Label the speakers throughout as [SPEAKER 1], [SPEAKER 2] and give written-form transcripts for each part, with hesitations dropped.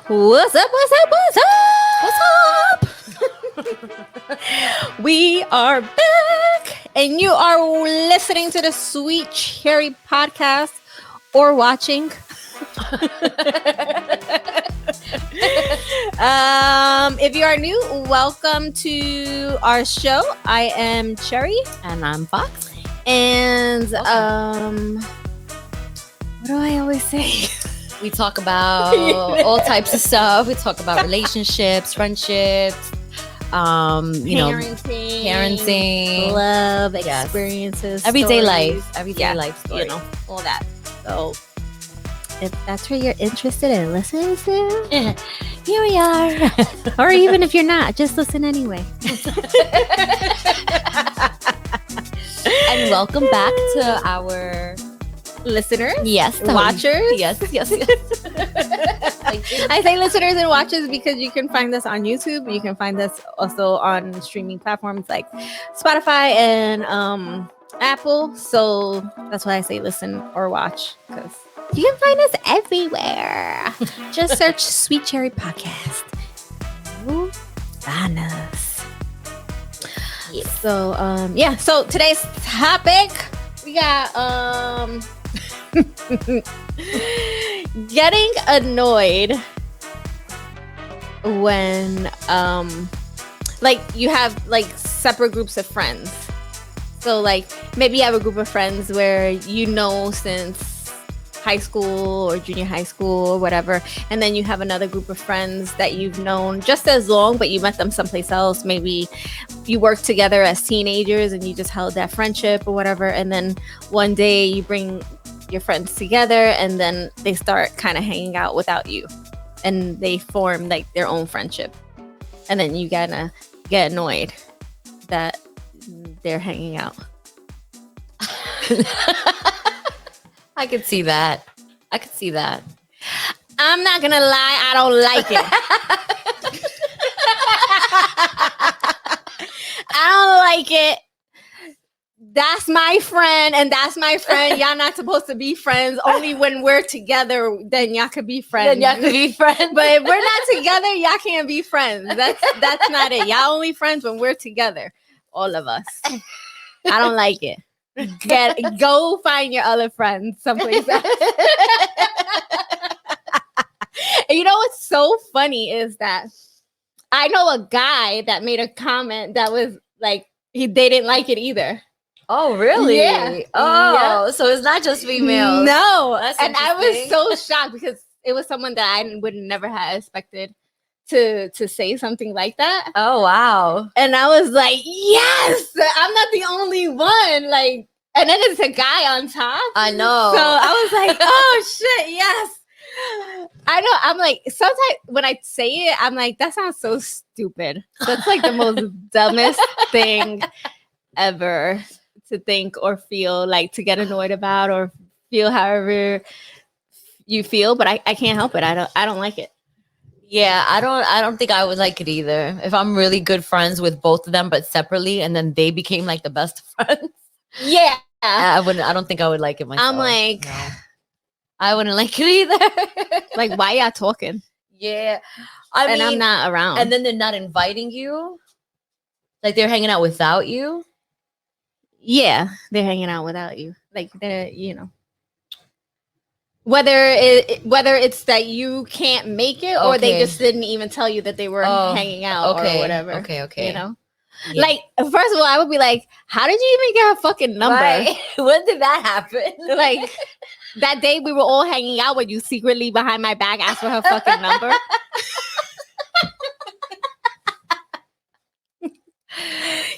[SPEAKER 1] What's up? What's up? What's up? What's up? We are back, and you are listening to the Sweet Cherry Podcast or watching. If you are new, welcome to our show. I am Cherry,
[SPEAKER 2] and I'm Fox.
[SPEAKER 1] And what do I always say?
[SPEAKER 2] We talk about all types of stuff. We talk about relationships, friendships, parenting,
[SPEAKER 1] love, experiences,
[SPEAKER 2] everyday
[SPEAKER 1] stories.
[SPEAKER 2] life story.
[SPEAKER 1] All that. So if that's what you're interested in listening to,
[SPEAKER 2] here we are.
[SPEAKER 1] Or even if you're not, just listen anyway.
[SPEAKER 2] And welcome back to our
[SPEAKER 1] listeners,
[SPEAKER 2] watchers, yes.
[SPEAKER 1] I say listeners and watchers because you can find us on YouTube. You can find us also on streaming platforms like Spotify and Apple. So that's why I say listen or watch, because you can find us everywhere. Just search Sweet Cherry Podcast. Ooh, find us. So so today's topic, we got getting annoyed when like you have like separate groups of friends. So like maybe you have a group of friends where you know since high school or junior high school or whatever, and then you have another group of friends that you've known just as long, but you met them someplace else. Maybe you worked together as teenagers and you just held that friendship or whatever, and then one day you bring your friends together and then they start kind of hanging out without you, and they form like their own friendship, and then you gotta get annoyed that they're hanging out.
[SPEAKER 2] I could see that.
[SPEAKER 1] I'm not gonna lie, I don't like it. I don't like it. That's my friend, and that's my friend. Y'all not supposed to be friends. Only when we're together, then y'all could be friends.
[SPEAKER 2] But if
[SPEAKER 1] we're not together, y'all can't be friends. That's not it. Y'all only friends when we're together. All of us. I don't like it. Go find your other friends someplace else. And you know what's so funny is that I know a guy that made a comment that was like they didn't like it either.
[SPEAKER 2] Oh, really?
[SPEAKER 1] Yeah.
[SPEAKER 2] Oh, yeah. So it's not just females.
[SPEAKER 1] No. And I was so shocked because it was someone that I would never have expected to say something like that.
[SPEAKER 2] Oh, wow.
[SPEAKER 1] And I was like, yes, I'm not the only one. Like, and then it's a guy on top.
[SPEAKER 2] I know.
[SPEAKER 1] So I was like, oh shit, yes. I know. I'm like, sometimes when I say it, I'm like, that sounds so stupid. That's like the most dumbest thing ever to think or feel, like to get annoyed about or feel however you feel. But I can't help it. I don't like it.
[SPEAKER 2] Yeah, I don't think I would like it either. If I'm really good friends with both of them, but separately, and then they became like the best friends.
[SPEAKER 1] Yeah.
[SPEAKER 2] I don't think I would like it myself.
[SPEAKER 1] I'm like,
[SPEAKER 2] no. I wouldn't like it either.
[SPEAKER 1] Like, why y'all talking?
[SPEAKER 2] Yeah. I mean,
[SPEAKER 1] I'm not around.
[SPEAKER 2] And then they're not inviting you. Like they're hanging out without you.
[SPEAKER 1] Yeah, they're hanging out without you. Like they're, whether it's that you can't make it or they just didn't even tell you that they were hanging out or whatever.
[SPEAKER 2] Okay.
[SPEAKER 1] Yeah. Like, first of all, I would be like, how did you even get her fucking number?
[SPEAKER 2] Right? When did that happen?
[SPEAKER 1] Like, that day we were all hanging out when you secretly behind my back asked for her fucking number.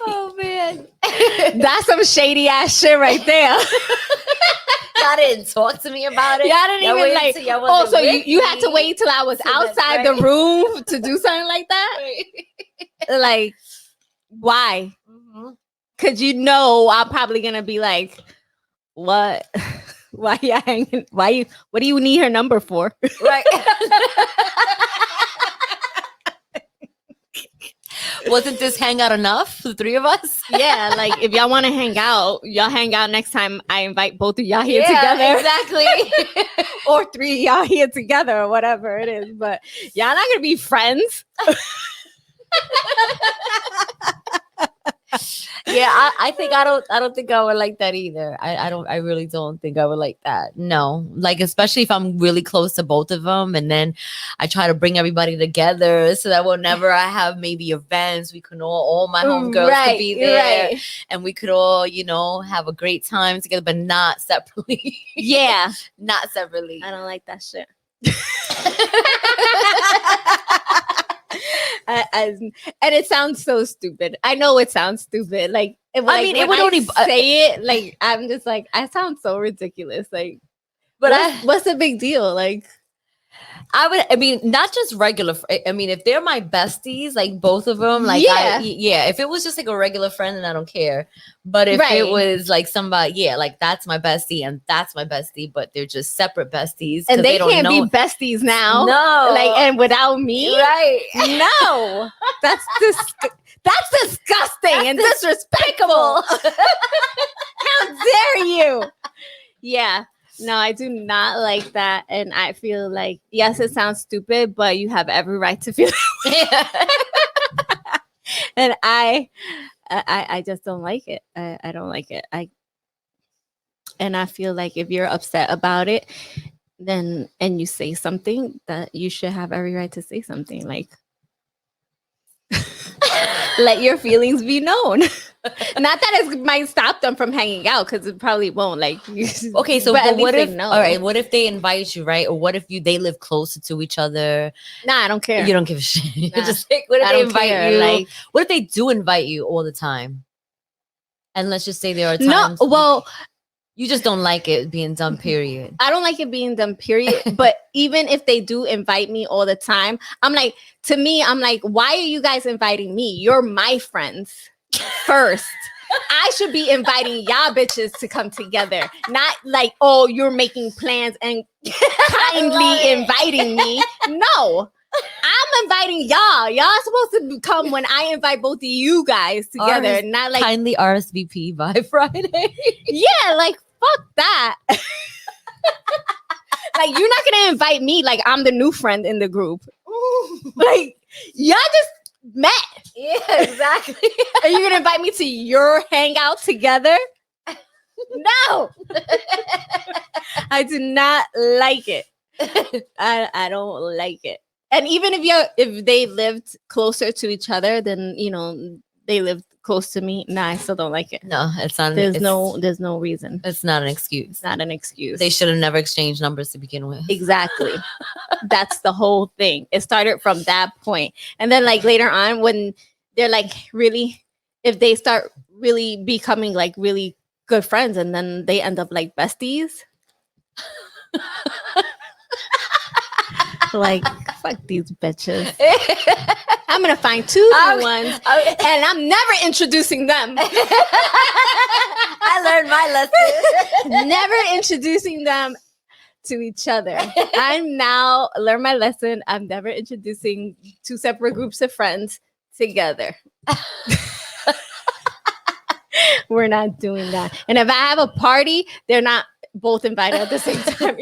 [SPEAKER 2] Oh, man.
[SPEAKER 1] That's some shady ass shit right there.
[SPEAKER 2] Y'all didn't talk to me about it.
[SPEAKER 1] Y'all didn't even like. So you had to wait till I was outside the room to do something like that. Like, why? Because I'm probably gonna be like, what? Why you hanging? What do you need her number for?
[SPEAKER 2] Right. Wasn't this hangout enough? The three of us?
[SPEAKER 1] Yeah, like if y'all want to hang out, y'all hang out next time. I invite both of y'all here together,
[SPEAKER 2] Exactly.
[SPEAKER 1] or 3 of y'all here together, or whatever it is. But y'all not gonna be friends.
[SPEAKER 2] Yeah, I think I don't think I would like that either. I really don't think I would like that. No, like especially if I'm really close to both of them, and then I try to bring everybody together so that whenever I have maybe events, we can all my homegirls could be there, and we could all have a great time together, but not separately.
[SPEAKER 1] Yeah,
[SPEAKER 2] Not separately.
[SPEAKER 1] I don't like that shit. And it sounds so stupid. I know it sounds stupid. Like, it would only say it. Like, I'm just like, I sound so ridiculous. Like, but what's the big deal? Like,
[SPEAKER 2] I mean, not just regular. I mean, if they're my besties, like both of them, like if it was just like a regular friend, then I don't care. But if it was like somebody, like that's my bestie and that's my bestie, but they're just separate besties,
[SPEAKER 1] and they can't be besties now.
[SPEAKER 2] No,
[SPEAKER 1] like, and without me,
[SPEAKER 2] right?
[SPEAKER 1] No, that's disgusting and disrespectful. How dare you? Yeah. No, I do not like that. And I feel like, yes, it sounds stupid, but you have every right to feel that. And I just don't like it. I don't like it. And I feel like if you're upset about it, then, and you say something, that you should have every right to say something. Like, let your feelings be known. Not that it might stop them from hanging out, because it probably won't. Like,
[SPEAKER 2] okay, so but what if all right, what if they invite you, right? Or what if they live closer to each other?
[SPEAKER 1] Nah, I don't care.
[SPEAKER 2] You don't give a shit. You're just like, what if they invite you? Like, what if they do invite you all the time? And let's just say there are times.
[SPEAKER 1] No, well,
[SPEAKER 2] you just don't like it being done, period.
[SPEAKER 1] I don't like it being done, period. But even if they do invite me all the time, I'm like, why are you guys inviting me? You're my friends first. I should be inviting y'all bitches to come together. Not like, oh, you're making plans and kindly inviting me. No. I'm inviting y'all. Y'all supposed to come when I invite both of you guys together. Not like
[SPEAKER 2] kindly RSVP by Friday.
[SPEAKER 1] Yeah, like fuck that. Like, you're not gonna invite me like I'm the new friend in the group. Like, y'all just met.
[SPEAKER 2] Yeah, exactly.
[SPEAKER 1] Are you gonna invite me to your hangout together? No. I do not like it. I don't like it. And even if they lived closer to each other, then they lived close to me. Nah, I still don't like it.
[SPEAKER 2] No, it's not.
[SPEAKER 1] There's no reason.
[SPEAKER 2] It's not an excuse.
[SPEAKER 1] It's not an excuse.
[SPEAKER 2] They should have never exchanged numbers to begin with.
[SPEAKER 1] Exactly. That's the whole thing. It started from that point. And then like later on, when they're like really, if they start really becoming like really good friends, and then they end up like besties. Like, fuck these bitches. I'm gonna find two new ones, and I'm never introducing them.
[SPEAKER 2] I learned my lesson.
[SPEAKER 1] Never introducing them to each other. I'm now learned my lesson. I'm never introducing two separate groups of friends together. We're not doing that. And if I have a party, they're not both invited at the same time.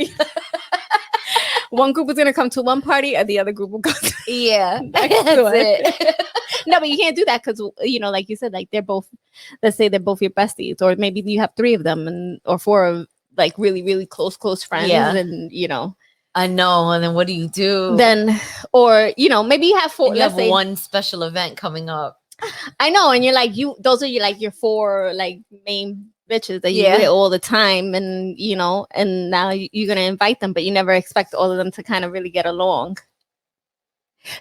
[SPEAKER 1] One group is going to come to one party and the other group will go to
[SPEAKER 2] that's it.
[SPEAKER 1] No, but you can't do that because, like you said, like let's say they're both your besties, or maybe you have 3 of them or 4 of like really, really close friends.
[SPEAKER 2] Yeah.
[SPEAKER 1] And,
[SPEAKER 2] I know. And then what do you do?
[SPEAKER 1] Then, or, maybe you have 4.
[SPEAKER 2] You have one special event coming up.
[SPEAKER 1] I know. And you're like, those are your 4 like main bitches that you with all the time, and and now you're gonna invite them, but you never expect all of them to kind of really get along.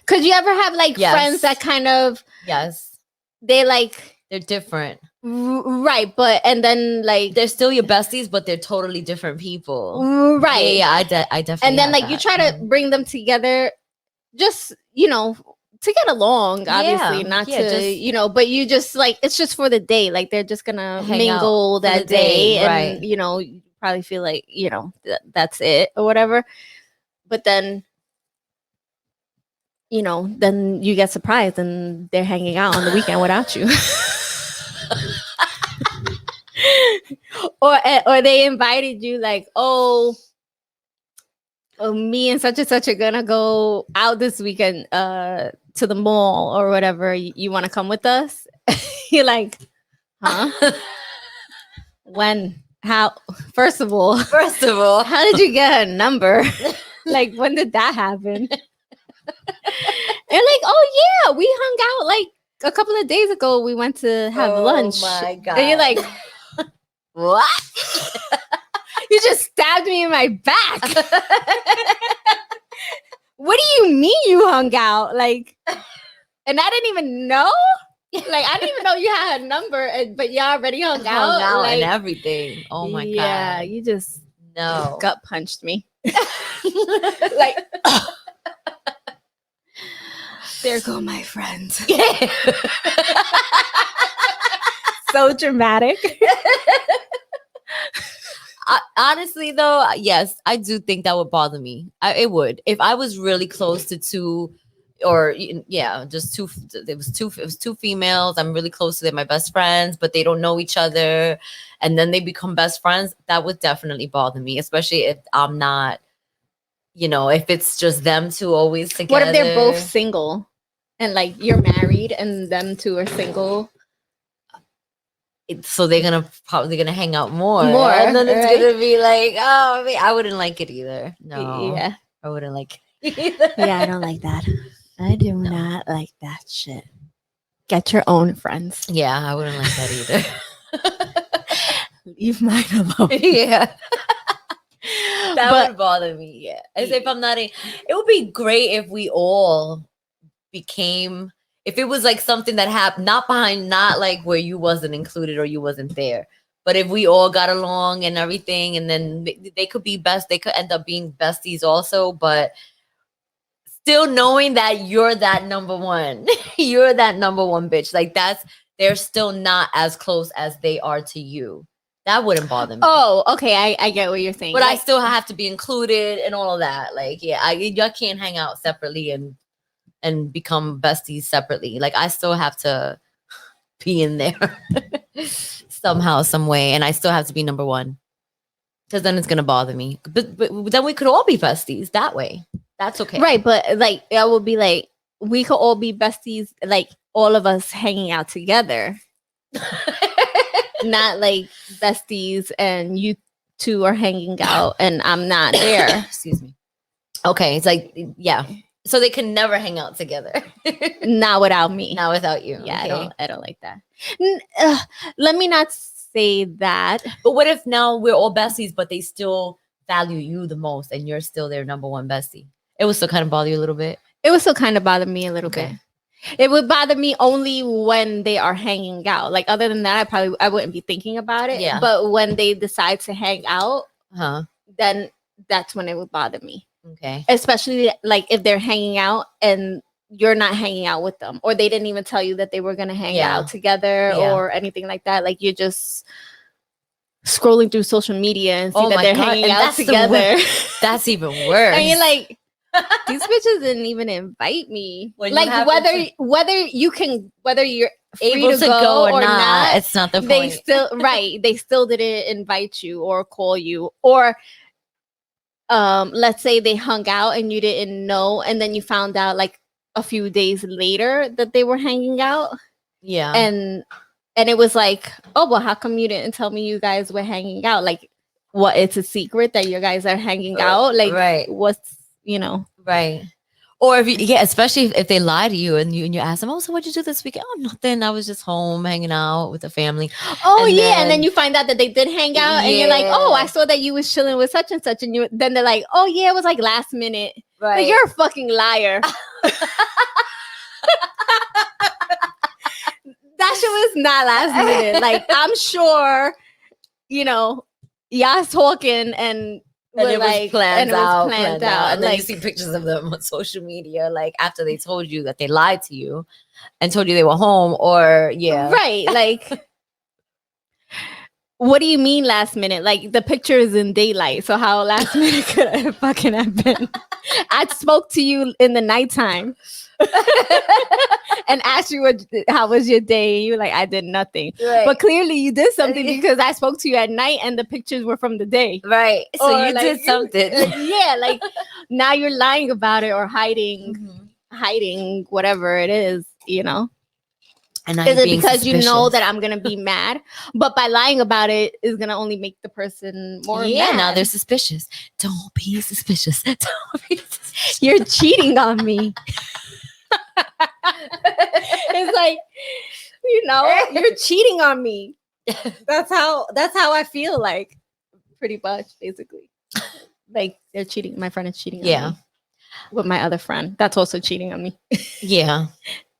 [SPEAKER 1] Could you ever have like friends that kind of they're
[SPEAKER 2] different,
[SPEAKER 1] right? But and then like
[SPEAKER 2] they're still your besties, but they're totally different people,
[SPEAKER 1] right?
[SPEAKER 2] Yeah, I definitely.
[SPEAKER 1] And then like you try to bring them together, just to get along, obviously, not to but you just like, it's just for the day, like they're just gonna mingle that day, and you probably feel like that's it or whatever, but then then you get surprised and they're hanging out on the weekend without you. or they invited you like, me and such are gonna go out this weekend to the mall or whatever. You want to come with us? You're like, huh? When? How? First of all, how did you get a number? Like, when did that happen? And like, oh yeah, we hung out like a couple of days ago. We went to have lunch.
[SPEAKER 2] Oh my God.
[SPEAKER 1] And you're like,
[SPEAKER 2] what?
[SPEAKER 1] you just stabbed me in my back. What do you mean you hung out? Like, and I didn't even know. Like, I didn't even know you had a number, but you already hung out
[SPEAKER 2] and everything. Oh my God.
[SPEAKER 1] Yeah, you just gut punched me. Like, there go my friends. So dramatic.
[SPEAKER 2] Honestly, though, yes, I do think that would bother me. It would. If I was really close to two, or just two. It was two females. I'm really close to them, my best friends, but they don't know each other, and then they become best friends. That would definitely bother me, especially if I'm not. If it's just them two always together.
[SPEAKER 1] What if they're both single, and like you're married, and them two are single?
[SPEAKER 2] So they're probably gonna hang out more,
[SPEAKER 1] and
[SPEAKER 2] then it's gonna be like, oh, I wouldn't like it either. No,
[SPEAKER 1] yeah,
[SPEAKER 2] I wouldn't like it either.
[SPEAKER 1] Yeah, I don't like that. I do not like that shit. Get your own friends.
[SPEAKER 2] Yeah, I wouldn't like that either.
[SPEAKER 1] Leave mine alone.
[SPEAKER 2] Yeah. That would bother me. Yeah. As if I'm not it would be great if we all became, if it was like something that happened, not like where you wasn't included or you wasn't there, but if we all got along and everything, and then they could be they could end up being besties also, but still knowing that you're that number one, you're that number one bitch. Like they're still not as close as they are to you. That wouldn't bother me.
[SPEAKER 1] Oh, okay. I get what you're saying.
[SPEAKER 2] But I still have to be included and all of that. Like, yeah, I can't hang out separately and become besties separately. Like, I still have to be in there somehow, some way. And I still have to be number one. Because then it's going to bother me. But then we could all be besties that way. That's okay.
[SPEAKER 1] Right. But like, it would be like, we could all be besties, like all of us hanging out together. Not like besties and you two are hanging out and I'm not there.
[SPEAKER 2] Excuse me. Okay. It's like, yeah. So they can never hang out together.
[SPEAKER 1] Not without me.
[SPEAKER 2] Not without you.
[SPEAKER 1] Yeah,
[SPEAKER 2] okay.
[SPEAKER 1] I don't like that. Let me not say that.
[SPEAKER 2] But what if now we're all besties, but they still value you the most and you're still their number one bestie? It would still kind of bother you a little bit.
[SPEAKER 1] It would still kind of bother me a little bit. It would bother me only when they are hanging out. Like, other than that, I wouldn't be thinking about it.
[SPEAKER 2] Yeah.
[SPEAKER 1] But when they decide to hang out, then that's when it would bother me.
[SPEAKER 2] Okay.
[SPEAKER 1] Especially like if they're hanging out and you're not hanging out with them, or they didn't even tell you that they were going to hang out together or anything like that. Like, you're just scrolling through social media and see that they're hanging out together.
[SPEAKER 2] That's even worse.
[SPEAKER 1] And you're like, these bitches didn't even invite me. Like, whether you're able to go or not,
[SPEAKER 2] it's not the point.
[SPEAKER 1] They still didn't invite you or call you, or let's say they hung out and you didn't know, and then you found out like a few days later that they were hanging out.
[SPEAKER 2] Yeah.
[SPEAKER 1] And it was like, oh, well, how come you didn't tell me you guys were hanging out? Like, what, it's a secret that you guys are hanging out? Like, what's,
[SPEAKER 2] right. Or especially if they lie to you and you ask them, oh, so what'd you do this weekend? Oh, nothing. I was just home hanging out with the family.
[SPEAKER 1] Oh, and then you find out that they did hang out, and you're like, oh, I saw that you was chilling with such and such, and then they're like, oh yeah, it was like last minute.
[SPEAKER 2] Right.
[SPEAKER 1] Like, you're a fucking liar. That shit was not last minute. Like, I'm sure, y'all talking and
[SPEAKER 2] it was planned out. And then
[SPEAKER 1] like,
[SPEAKER 2] you see pictures of them on social media, like after they told you that they lied to you and told you they were home, or
[SPEAKER 1] right, like What do you mean last minute? Like the picture is in daylight. So how last minute could it fucking have been? I spoke to you in the nighttime and asked you how was your day. You were like, I did nothing.
[SPEAKER 2] Right.
[SPEAKER 1] But clearly you did something because I spoke to you at night and the pictures were from the day.
[SPEAKER 2] Right. So
[SPEAKER 1] Or
[SPEAKER 2] you
[SPEAKER 1] like,
[SPEAKER 2] did something.
[SPEAKER 1] Yeah, like now you're lying about it or hiding
[SPEAKER 2] Mhm.
[SPEAKER 1] whatever it is, you know.
[SPEAKER 2] And
[SPEAKER 1] Is it because you know that I'm gonna be mad? But by lying about it is gonna only make the person more mad.
[SPEAKER 2] now they're suspicious. Don't be suspicious. Don't be suspicious.
[SPEAKER 1] You're cheating on me. It's like, you know, you're cheating on me. That's how I feel like, pretty much, basically. Like they're cheating. My friend is cheating on me with my other friend. That's also cheating on me.
[SPEAKER 2] Yeah.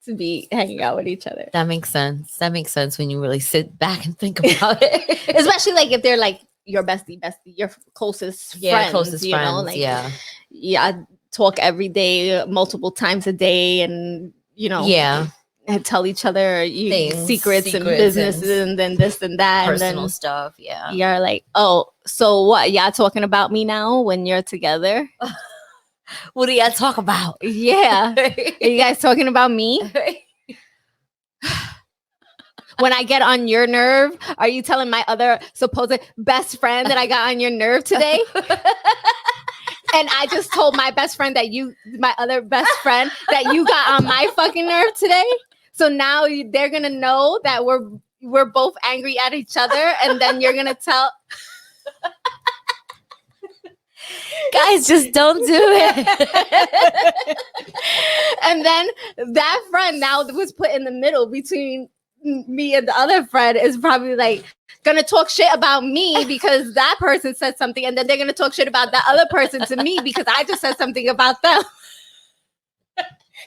[SPEAKER 1] To be hanging out with each other.
[SPEAKER 2] That makes sense. That makes sense when you really sit back and think about it.
[SPEAKER 1] Especially like if they're like your bestie, your closest friends.
[SPEAKER 2] Closest
[SPEAKER 1] you
[SPEAKER 2] friends.
[SPEAKER 1] know, like
[SPEAKER 2] yeah,
[SPEAKER 1] I talk every day, multiple times a day, and you know, and tell each other secrets and businesses and then this and that,
[SPEAKER 2] personal
[SPEAKER 1] and then
[SPEAKER 2] stuff. Yeah,
[SPEAKER 1] you're like, oh, so what? Y'all talking about me now when you're together?
[SPEAKER 2] What do y'all talk about?
[SPEAKER 1] Yeah, are you guys talking about me? When I get on your nerve, are you telling my other supposed best friend that I got on your nerve today? And I just told my best friend that my other best friend, that you got on my fucking nerve today. So now they're gonna know that we're both angry at each other, and then you're gonna tell.
[SPEAKER 2] Guys, just don't do it.
[SPEAKER 1] And then that friend now was put in the middle between me and the other friend is probably like gonna talk shit about me because that person said something, and then they're gonna talk shit about that other person to me because I just said something about them.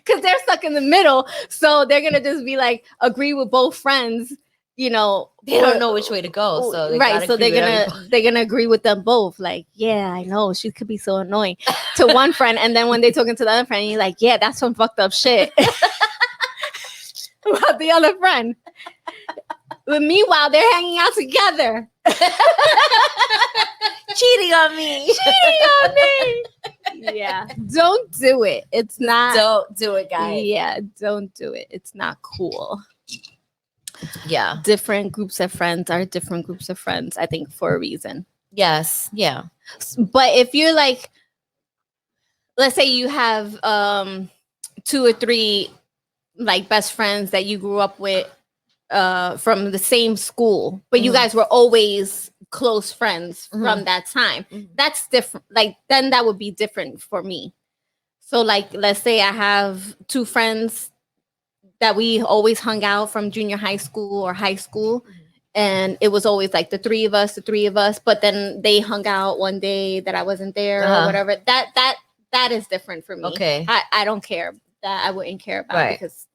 [SPEAKER 1] Because they're stuck in the middle, so they're gonna just be like agree with both friends. You know,
[SPEAKER 2] they don't know which way to go, so
[SPEAKER 1] so they're gonna agree with them both. Like, yeah, I know she could be so annoying to one friend, and then when they talking to the other friend, you're like, yeah, that's some fucked up shit about the other friend. But meanwhile, they're hanging out together,
[SPEAKER 2] cheating on me.
[SPEAKER 1] Yeah, don't do it. It's not.
[SPEAKER 2] Don't do it, guys.
[SPEAKER 1] Yeah, don't do it. It's not cool.
[SPEAKER 2] Yeah,
[SPEAKER 1] different groups of friends are different groups of friends, I think, for a reason.
[SPEAKER 2] Yes. Yeah.
[SPEAKER 1] But if you're like, let's say you have 2 or 3 like best friends that you grew up with from the same school, but you guys were always close friends from that time. That's different. Like then that would be different for me. So like, let's say I have 2 friends that we always hung out from junior high school or high school. And it was always like the three of us, but then they hung out one day that I wasn't there or whatever. That is different for me.
[SPEAKER 2] Okay.
[SPEAKER 1] I don't care. That I wouldn't care about because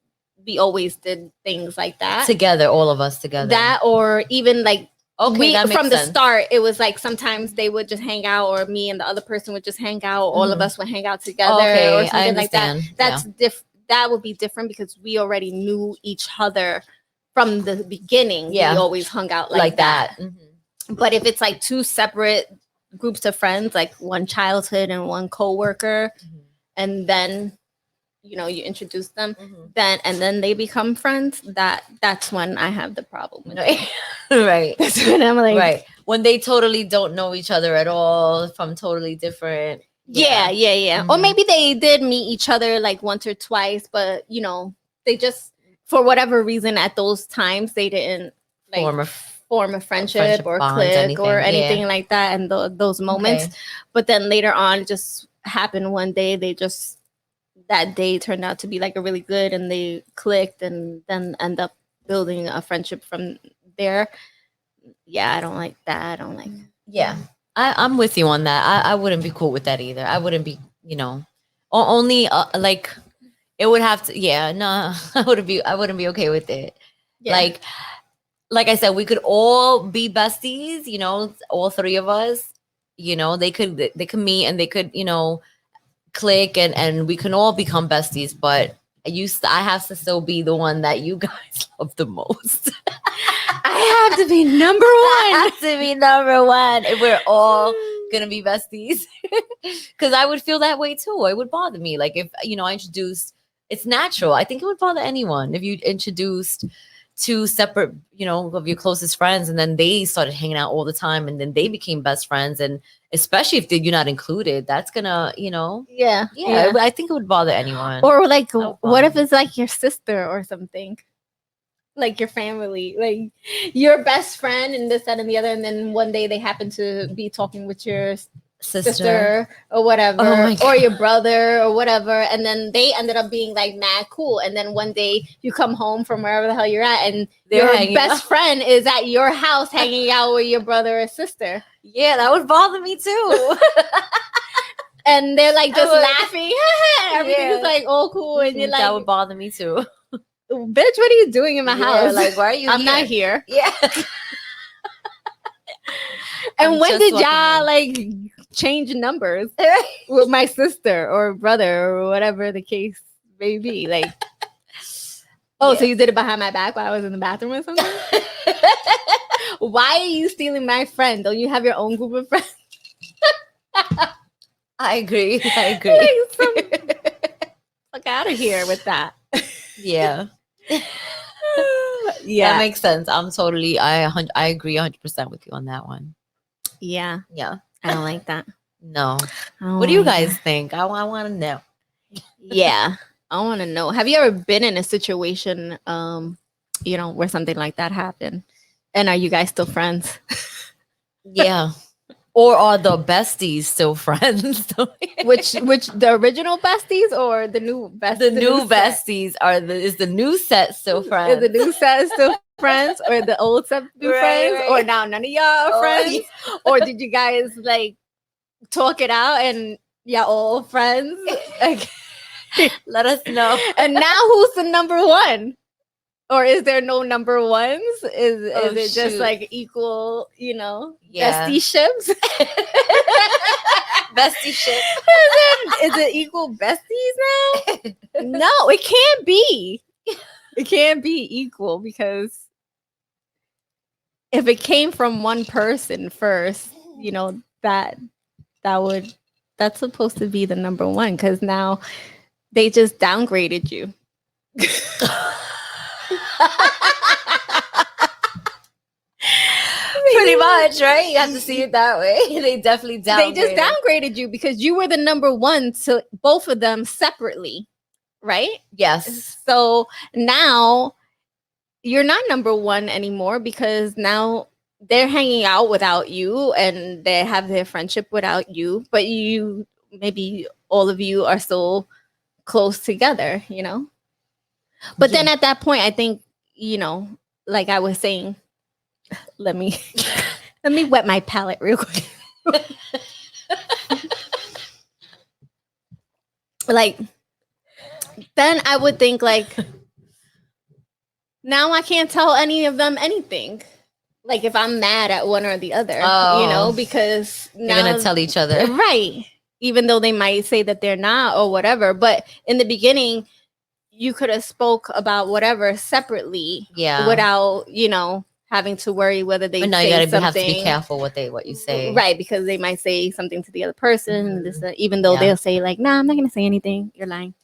[SPEAKER 1] we always did things like that.
[SPEAKER 2] Together, all of us together.
[SPEAKER 1] That or even like
[SPEAKER 2] that makes
[SPEAKER 1] from the
[SPEAKER 2] sense.
[SPEAKER 1] start, it was like sometimes they would just hang out or me and the other person would just hang out. All of us would hang out together or something like that. That's different. That would be different because we already knew each other from the beginning. We always hung out like that. But if it's like 2 separate groups of friends, like one childhood and one coworker, and then you know you introduce them, then they become friends, that's when I have the problem with it.
[SPEAKER 2] Right.
[SPEAKER 1] That's when I'm like,
[SPEAKER 2] when they totally don't know each other at all, from totally different.
[SPEAKER 1] Yeah. Or maybe they did meet each other like once or twice, but you know, they just for whatever reason at those times they didn't like form a friendship or click or anything like that in those moments. But then later on, it just happened one day. That day turned out to be like a really good, and they clicked, and then end up building a friendship from there. Yeah, I don't like that. I don't like.
[SPEAKER 2] Yeah. I'm with you on that. I wouldn't be cool with that either. I wouldn't be, only like it would have to. Yeah, no, I wouldn't be okay with it. Yeah. Like I said, we could all be besties. All 3 of us. They could meet and they could click and we can all become besties. But I have to still be the one that you guys love the most.
[SPEAKER 1] I I have to be number
[SPEAKER 2] I
[SPEAKER 1] one.
[SPEAKER 2] have to be number one if we're all gonna be besties. Because I would feel that way too. It would bother me. Like if I introduced, it's natural. I think it would bother anyone if you introduced two separate, of your closest friends, and then they started hanging out all the time, and then they became best friends, and especially if you're not included, that's gonna,
[SPEAKER 1] Yeah.
[SPEAKER 2] I think it would bother anyone.
[SPEAKER 1] Or like,
[SPEAKER 2] would
[SPEAKER 1] what if
[SPEAKER 2] bother me.
[SPEAKER 1] it's like your sister or something? Like your family, like your best friend and this, that, and the other, and then one day they happen to be talking with your sister or whatever,
[SPEAKER 2] Oh my
[SPEAKER 1] or your brother or whatever, and then they ended up being like mad cool, and then one day you come home from wherever the hell you're at, and
[SPEAKER 2] They're
[SPEAKER 1] your
[SPEAKER 2] hanging
[SPEAKER 1] best
[SPEAKER 2] out.
[SPEAKER 1] friend is at your house hanging out with your brother or sister,
[SPEAKER 2] Yeah, that would bother me too.
[SPEAKER 1] and they're like just
[SPEAKER 2] would-
[SPEAKER 1] laughing. Everything
[SPEAKER 2] Yeah.
[SPEAKER 1] is like all cool, and you're
[SPEAKER 2] That would
[SPEAKER 1] like,
[SPEAKER 2] bother me too.
[SPEAKER 1] bitch, what are you doing in my
[SPEAKER 2] Yeah,
[SPEAKER 1] house?
[SPEAKER 2] like, why are you
[SPEAKER 1] I'm
[SPEAKER 2] here?
[SPEAKER 1] not here.
[SPEAKER 2] Yeah.
[SPEAKER 1] And
[SPEAKER 2] I'm
[SPEAKER 1] when
[SPEAKER 2] just
[SPEAKER 1] did
[SPEAKER 2] walking
[SPEAKER 1] y'all
[SPEAKER 2] in.
[SPEAKER 1] like change numbers with my sister or brother or whatever the case may be? Like, oh, so
[SPEAKER 2] Yeah.
[SPEAKER 1] you did it behind my back while I was in the bathroom or something? Why are you stealing my friend? Don't you have your own group of friends?
[SPEAKER 2] I agree. I agree.
[SPEAKER 1] Fuck out of here with that.
[SPEAKER 2] Yeah.
[SPEAKER 1] Yeah.
[SPEAKER 2] That makes sense. I agree 100% with you on that one.
[SPEAKER 1] Yeah.
[SPEAKER 2] Yeah.
[SPEAKER 1] I don't like that.
[SPEAKER 2] No.
[SPEAKER 1] I don't
[SPEAKER 2] What do you
[SPEAKER 1] like
[SPEAKER 2] guys think? I want to know.
[SPEAKER 1] that. Yeah. I want to know. Have you ever been in a situation, where something like that happened? And are you guys still friends?
[SPEAKER 2] Yeah. Or are the besties still friends?
[SPEAKER 1] Which the original besties or the new besties?
[SPEAKER 2] The new besties is the new set still friends?
[SPEAKER 1] Is the new set still friends, or the old set still
[SPEAKER 2] Right,
[SPEAKER 1] friends,
[SPEAKER 2] right.
[SPEAKER 1] or now none of y'all are
[SPEAKER 2] Oh,
[SPEAKER 1] friends, or did you guys like talk it out and y'all all friends? Like,
[SPEAKER 2] Let us know.
[SPEAKER 1] and now who's the number one? Or is there no number ones? Is
[SPEAKER 2] Oh,
[SPEAKER 1] it just
[SPEAKER 2] shoot.
[SPEAKER 1] like equal,
[SPEAKER 2] Yeah.
[SPEAKER 1] bestie ships?
[SPEAKER 2] Bestie shit.
[SPEAKER 1] Is it equal besties now? No, it can't be. It can't be equal, because if it came from one person first, that's supposed to be the number one, because now they just downgraded you.
[SPEAKER 2] Pretty much, right? You have to see it that way. They definitely
[SPEAKER 1] They just
[SPEAKER 2] downgraded.
[SPEAKER 1] downgraded you because you were the number one to both of them separately, right?
[SPEAKER 2] Yes.
[SPEAKER 1] So now you're not number one anymore, because now they're hanging out without you and they have their friendship without you, but maybe all of you are still close together, But then at that point, I think, like I was saying, let me wet my palate real quick. Like, then I would think like, now I can't tell any of them anything. Like if I'm mad at one or the other,
[SPEAKER 2] Oh.
[SPEAKER 1] because
[SPEAKER 2] You're gonna tell each other.
[SPEAKER 1] right. Even though they might say that they're not or whatever, but in the beginning, you could have spoke about whatever separately,
[SPEAKER 2] Yeah.
[SPEAKER 1] without having to worry whether they
[SPEAKER 2] But now
[SPEAKER 1] say
[SPEAKER 2] you
[SPEAKER 1] something.
[SPEAKER 2] have to be careful what you say.
[SPEAKER 1] Right, because they might say something to the other person, this, even though
[SPEAKER 2] Yeah.
[SPEAKER 1] they'll say like, "Nah, I'm not gonna say anything. You're lying."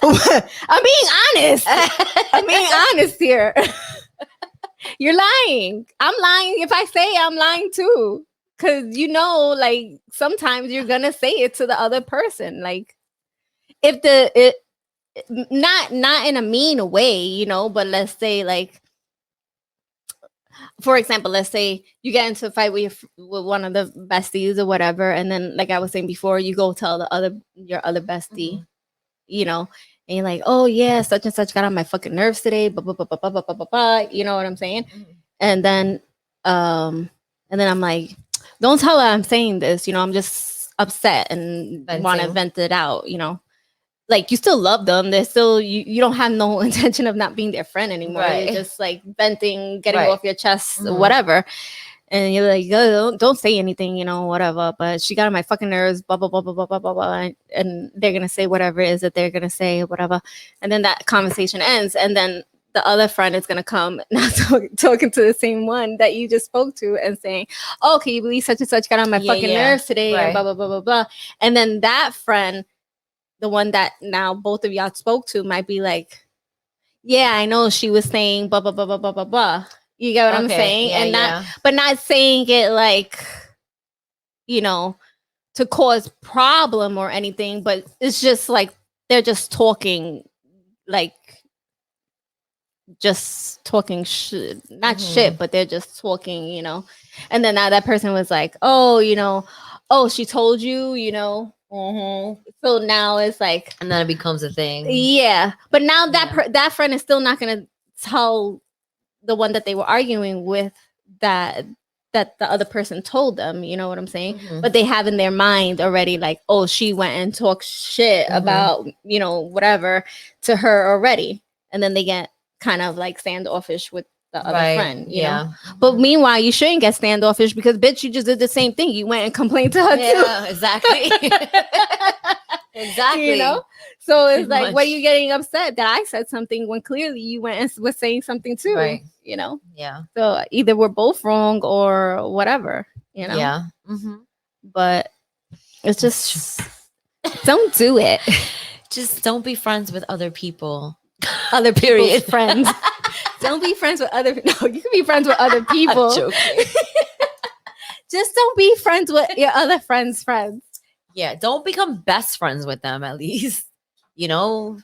[SPEAKER 1] I'm being honest. I'm being honest here. You're lying. I'm lying. If I say I'm lying too, because like sometimes you're gonna say it to the other person. Like if not in a mean way, but let's say like, for example, let's say you get into a fight with one of the besties or whatever, and then like I was saying before, you go tell your other bestie, and you're like, "Oh yeah, such and such got on my fucking nerves today." Blah, blah, blah, blah, blah, blah, blah, blah, you know what I'm saying? And then I'm like, "Don't tell her I'm saying this. I'm just upset and want to
[SPEAKER 2] Venting.
[SPEAKER 1] vent it out." Like you still love them. They're still you don't have no intention of not being their friend anymore.
[SPEAKER 2] Right.
[SPEAKER 1] You're just like venting, getting
[SPEAKER 2] Right.
[SPEAKER 1] off your chest,
[SPEAKER 2] Mhm.
[SPEAKER 1] whatever. and you're like, "Oh, don't say anything, whatever." But she got on my fucking nerves, blah blah blah blah blah blah blah blah, and they're gonna say whatever it is that they're gonna say, whatever, and then that conversation ends, and then the other friend is gonna come now talking to the same one that you just spoke to and saying, "Oh, can you believe such and such got on my fucking nerves today?"
[SPEAKER 2] Right.
[SPEAKER 1] And blah blah blah blah blah, and then that friend, the one that now both of y'all spoke to, might be like, "Yeah, I know she was saying blah blah blah blah blah blah blah." You get what I'm saying?
[SPEAKER 2] Yeah,
[SPEAKER 1] And but not saying it like, to cause problem or anything, but it's just like they're just talking, like just talking shit, not shit, but they're just talking, And then now that person was like, "Oh, oh, she told you, So now it's like,
[SPEAKER 2] and then it becomes a thing.
[SPEAKER 1] Yeah, but now that friend is still not gonna tell the one that they were arguing with that the other person told them, you know what I'm saying? But they have in their mind already, like, oh, she went and talked shit about, whatever to her already. And then they get kind of like standoffish with the other friend, you know? But meanwhile, you shouldn't get standoffish because, bitch, you just did the same thing. You went and complained to her too.
[SPEAKER 2] Yeah, exactly. Exactly.
[SPEAKER 1] So it's like, what are you getting upset that I said something when clearly you went and was saying something too?
[SPEAKER 2] Right.
[SPEAKER 1] Yeah. So either we're both wrong or whatever.
[SPEAKER 2] Yeah.
[SPEAKER 1] But it's just don't do it.
[SPEAKER 2] Just don't be friends with other people.
[SPEAKER 1] Other people's friends. Don't be friends with other. No, you can be friends with other people.
[SPEAKER 2] I'm joking.
[SPEAKER 1] Just don't be friends with your other friends' friends.
[SPEAKER 2] Yeah, don't become best friends with them at least. Nah,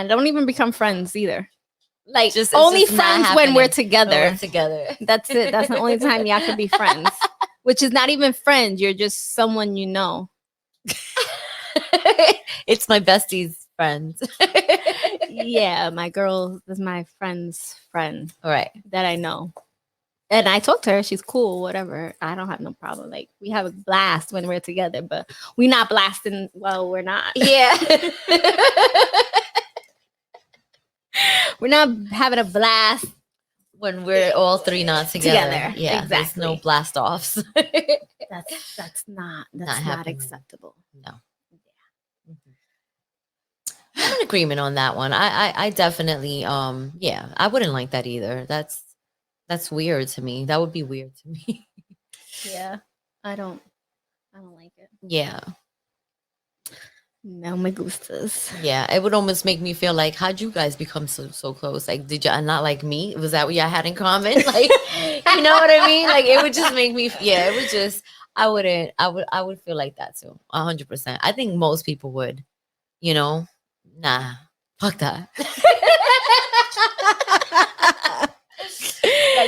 [SPEAKER 1] don't even become friends either. Like,
[SPEAKER 2] just
[SPEAKER 1] only friends when we're together.
[SPEAKER 2] That's
[SPEAKER 1] it. That's the only time y'all can be friends. Which is not even friends. You're just someone you know.
[SPEAKER 2] It's my bestie's friends.
[SPEAKER 1] Yeah, my girl is my friend's friend.
[SPEAKER 2] All right.
[SPEAKER 1] That I know. And I talked to her. She's cool, whatever. I don't have no problem. Like, we have a blast when we're together, but we're not blasting while we're not.
[SPEAKER 2] Yeah.
[SPEAKER 1] We're not having a blast
[SPEAKER 2] when we're all three not together. Yeah,
[SPEAKER 1] exactly.
[SPEAKER 2] There's no blast offs.
[SPEAKER 1] That's not acceptable.
[SPEAKER 2] No. Yeah. I'm in agreement on that one. I definitely I wouldn't like that either. That's weird to me. That would be weird to me.
[SPEAKER 1] Yeah. I don't like it.
[SPEAKER 2] Yeah.
[SPEAKER 1] No me gustas.
[SPEAKER 2] Yeah, it would almost make me feel like, how'd you guys become so close? Like, did y'all not like me? Was that what y'all had in common? Like, you know what I mean? Like, it would just make me, it would just, I would feel like that too. 100%. I think most people would, nah, fuck that.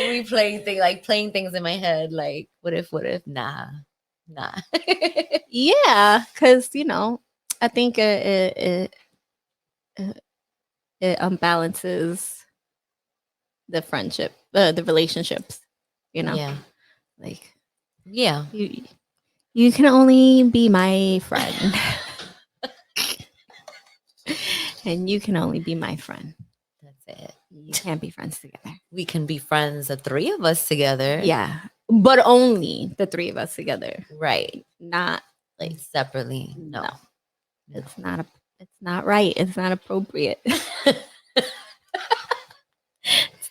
[SPEAKER 2] Like playing things in my head. Like, what if, nah.
[SPEAKER 1] Yeah. Cause I think it unbalances the friendship, the relationships,
[SPEAKER 2] Yeah.
[SPEAKER 1] Like,
[SPEAKER 2] yeah.
[SPEAKER 1] You can only be my friend. And you can only be my friend.
[SPEAKER 2] That's it.
[SPEAKER 1] You can't be friends together.
[SPEAKER 2] We can be friends, the three of us together.
[SPEAKER 1] Yeah. But only the three of us together.
[SPEAKER 2] Right.
[SPEAKER 1] Not
[SPEAKER 2] like separately. No.
[SPEAKER 1] It's not right. It's not appropriate. It's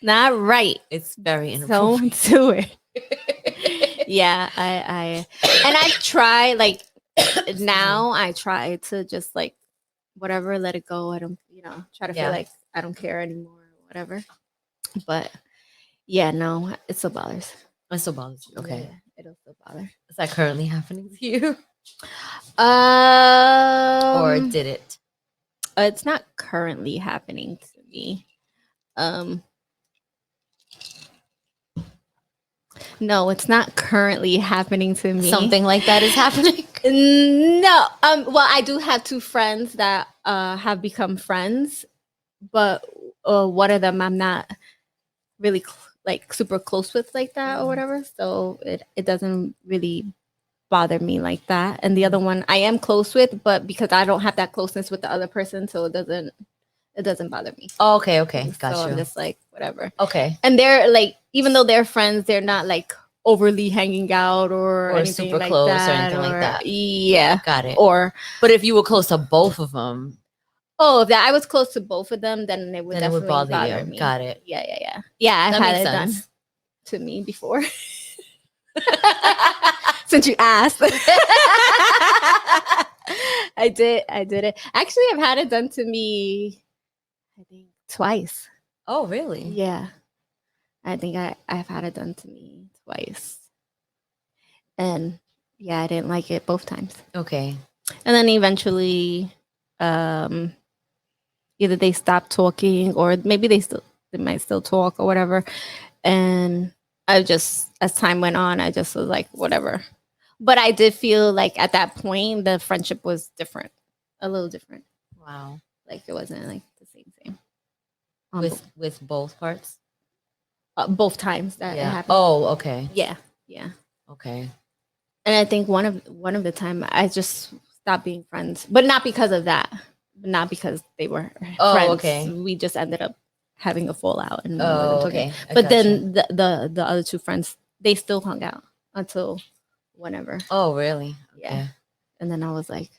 [SPEAKER 1] not right.
[SPEAKER 2] It's very inappropriate.
[SPEAKER 1] Don't do it. Yeah, I try, like, now I try to just, like, whatever, let it go. I don't, try to feel like I don't care anymore or whatever. But yeah, no, it still bothers.
[SPEAKER 2] It still bothers you. Okay.
[SPEAKER 1] Yeah, it'll still bother.
[SPEAKER 2] Is that currently happening to you? Or did it?
[SPEAKER 1] It's not currently happening to me. No, it's not currently happening to me.
[SPEAKER 2] Something like that is happening?
[SPEAKER 1] No. Well, I do have two friends that have become friends, but one of them I'm not really like super close with like that or whatever. So it doesn't really bother me like that. And the other one I am close with, but because I don't have that closeness with the other person, so it doesn't bother me.
[SPEAKER 2] Oh, okay. Gotcha.
[SPEAKER 1] So I'm just like, whatever.
[SPEAKER 2] Okay.
[SPEAKER 1] And they're like, even though they're friends, they're not like overly hanging out or anything
[SPEAKER 2] super
[SPEAKER 1] like
[SPEAKER 2] close or
[SPEAKER 1] that,
[SPEAKER 2] anything like that.
[SPEAKER 1] Yeah,
[SPEAKER 2] Got it.
[SPEAKER 1] or
[SPEAKER 2] But if you were close to both of them,
[SPEAKER 1] if I was close to both of them, then it would
[SPEAKER 2] then it would
[SPEAKER 1] definitely
[SPEAKER 2] bother you.
[SPEAKER 1] me.
[SPEAKER 2] Got it.
[SPEAKER 1] Yeah. I've
[SPEAKER 2] That
[SPEAKER 1] had
[SPEAKER 2] makes
[SPEAKER 1] it done
[SPEAKER 2] sense.
[SPEAKER 1] to me before. Since you asked. I did it. Actually, I've had it done to me, I think, twice.
[SPEAKER 2] Oh, really?
[SPEAKER 1] Yeah. I think I've had it done to me twice. And yeah, I didn't like it both times.
[SPEAKER 2] Okay.
[SPEAKER 1] And then eventually, either they stopped talking or maybe they might still talk or whatever. And I just, as time went on, I just was like, whatever. But I did feel like at that point the friendship was different, a little different.
[SPEAKER 2] Wow.
[SPEAKER 1] Like it wasn't like the same.
[SPEAKER 2] With both parts.
[SPEAKER 1] Both times that it happened.
[SPEAKER 2] Oh, okay.
[SPEAKER 1] Yeah.
[SPEAKER 2] Okay.
[SPEAKER 1] And I think one of the time I just stopped being friends, but not because of that, not because they were friends.
[SPEAKER 2] Okay.
[SPEAKER 1] We just ended up having a fallout and
[SPEAKER 2] okay.
[SPEAKER 1] But then the other two friends, they still hung out until whenever.
[SPEAKER 2] Oh, really?
[SPEAKER 1] Yeah. And then I was like,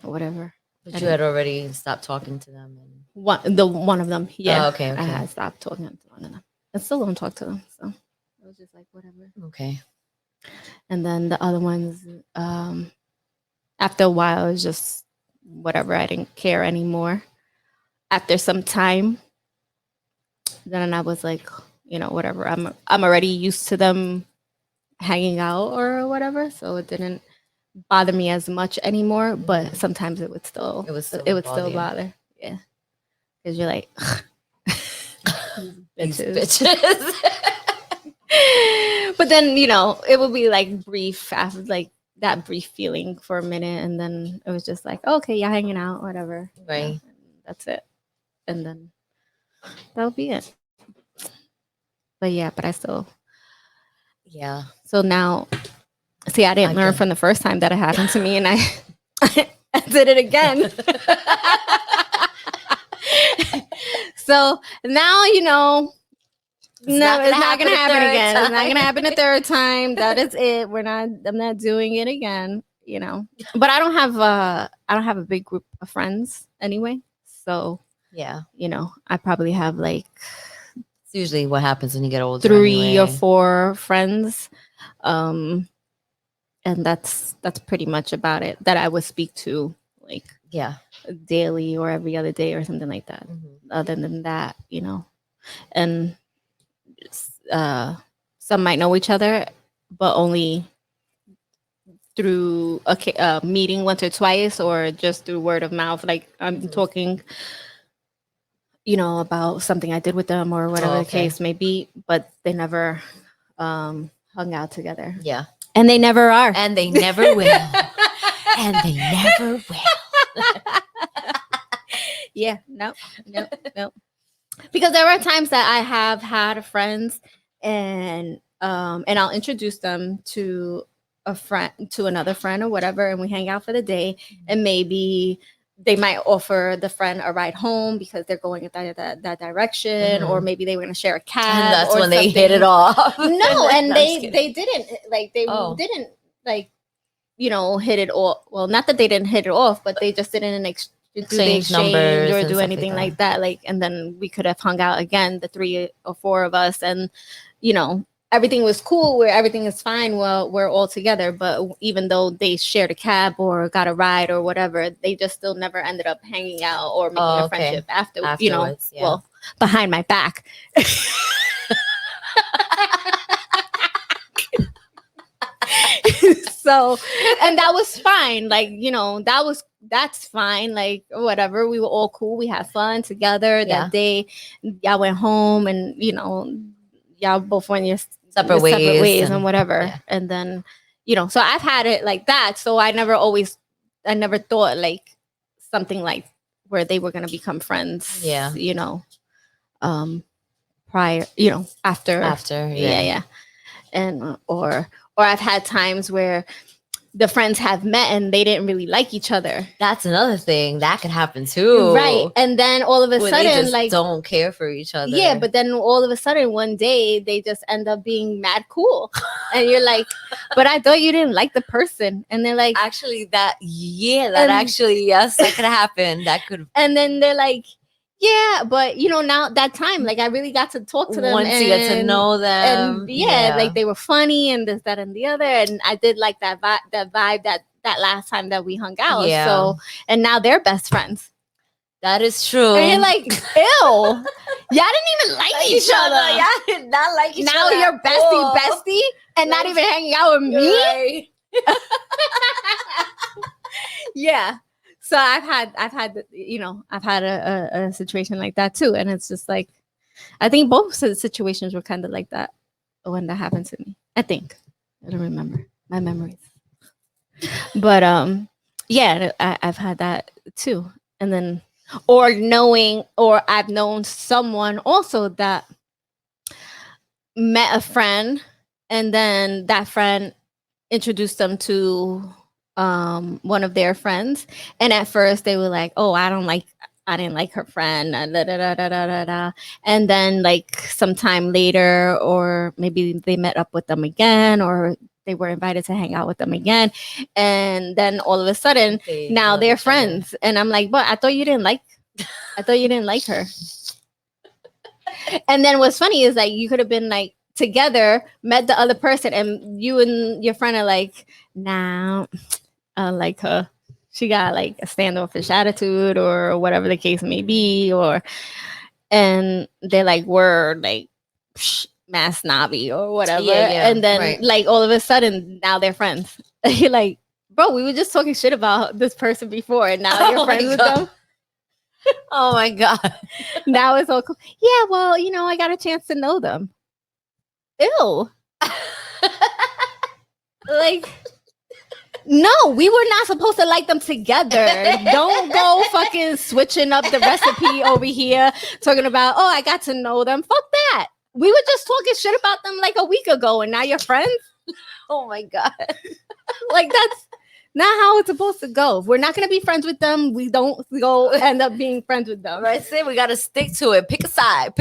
[SPEAKER 1] whatever.
[SPEAKER 2] But you had already stopped talking to them. And
[SPEAKER 1] one of them, yeah.
[SPEAKER 2] Oh, okay.
[SPEAKER 1] I had stopped talking to one of them. I still don't talk to them, so I was just like, whatever.
[SPEAKER 2] Okay.
[SPEAKER 1] And then the other ones, after a while, it was just whatever. I didn't care anymore. After some time, then I was like, whatever. I'm already used to them hanging out or whatever, so it didn't bother me as much anymore. But sometimes it would still bother. Yeah, because you're like, bitches. But then it would be like brief, after like that brief feeling for a minute, and then it was just like, oh, okay, yeah, hanging out, whatever,
[SPEAKER 2] right?
[SPEAKER 1] That's it, and then that'll be it. But yeah, but I still,
[SPEAKER 2] yeah.
[SPEAKER 1] So now, see, I didn't learn from the first time that it happened to me, and I did it again. So now it's not gonna happen again. It's not gonna happen a third time. That is it. I'm not doing it again. But I don't have a big group of friends anyway. So
[SPEAKER 2] yeah,
[SPEAKER 1] I probably have like,
[SPEAKER 2] it's usually what happens when you get older.
[SPEAKER 1] 3 or 4 friends, and that's pretty much about it that I would speak to, like, daily or every other day or something like that. Other than that, and some might know each other, but only through a meeting once or twice, or just through word of mouth. Like I'm talking, about something I did with them or whatever the case may be, but they never hung out together.
[SPEAKER 2] Yeah.
[SPEAKER 1] And they never are.
[SPEAKER 2] And they never will. And they never will.
[SPEAKER 1] Yeah. Nope. Because there are times that I have had friends and I'll introduce them to a friend, to another friend or whatever, and we hang out for the day, and maybe they might offer the friend a ride home because they're going in that direction, or maybe they were going to share a cab.
[SPEAKER 2] And that's when
[SPEAKER 1] something.
[SPEAKER 2] they hit it off.
[SPEAKER 1] No, and they didn't didn't like hit it off. Well, not that they didn't hit it off, but they just didn't exchange numbers or do anything like that. Like, and then we could have hung out again, the 3 or 4 of us, and everything was cool, where everything is fine. Well, we're all together, but even though they shared a cab or got a ride or whatever, they just still never ended up hanging out or making a friendship afterwards. Well, behind my back. So, and that was fine. Like, that's fine. Like, whatever. We were all cool. We had fun together that day. Y'all went home, and y'all both went your separate ways and whatever. Yeah. And then, so I've had it like that. So I never thought like something like where they were going to become friends. Yeah. Prior, after.
[SPEAKER 2] Yeah.
[SPEAKER 1] And, or I've had times where the friends have met and they didn't really like each other.
[SPEAKER 2] That's another thing that could happen too.
[SPEAKER 1] Right. And then all of a
[SPEAKER 2] Where
[SPEAKER 1] sudden,
[SPEAKER 2] they just
[SPEAKER 1] like,
[SPEAKER 2] don't care for each other.
[SPEAKER 1] yeah, but then all of a sudden one day they just end up being mad cool. And you're like, but I thought you didn't like the person. And they're like,
[SPEAKER 2] actually, yes, that could happen. That could.
[SPEAKER 1] And then they're like, yeah, but now that time, like I really got to talk to them
[SPEAKER 2] once you get to know them,
[SPEAKER 1] and like they were funny and this, that, and the other, and I did like that vibe that last time that we hung out.
[SPEAKER 2] Yeah.
[SPEAKER 1] So, and now they're best friends.
[SPEAKER 2] That is true.
[SPEAKER 1] And you're like, ew, y'all didn't even like each other.
[SPEAKER 2] Y'all did not like each
[SPEAKER 1] now
[SPEAKER 2] other.
[SPEAKER 1] Now you're bestie, and not even hanging out with me.
[SPEAKER 2] Right.
[SPEAKER 1] Yeah. So I've had a situation like that too, and it's just like, I think both situations were kind of like that when that happened to me. I think I don't remember my memories, but yeah, I've had that too, and then or I've known someone also that met a friend, and then that friend introduced them to one of their friends, and at first they were like, oh, I didn't like her friend, and then like sometime later, or maybe they met up with them again, or they were invited to hang out with them again, and then all of a sudden now they're friends, and I'm like, but I thought you didn't like her. And then what's funny is like you could have been like together, met the other person, and you and your friend are like, nah, I don't like her. She got like a standoffish attitude, or whatever the case may be, and they're like, we're like mass snobby or whatever. Yeah, and then like all of a sudden now they're friends. You're like, bro, we were just talking shit about this person before, and now you're friends with them.
[SPEAKER 2] Oh my God.
[SPEAKER 1] Now it's all cool. Yeah, well, I got a chance to know them. Ew. Like, no, we were not supposed to like them together. Don't go fucking switching up the recipe over here, talking about, oh, I got to know them. Fuck that. We were just talking shit about them like a week ago, and now you're friends?
[SPEAKER 2] Oh my God.
[SPEAKER 1] Like, that's not how it's supposed to go. If we're not going to be friends with them, we don't go end up being friends with them.
[SPEAKER 2] Right? Say we got to stick to it. Pick a side.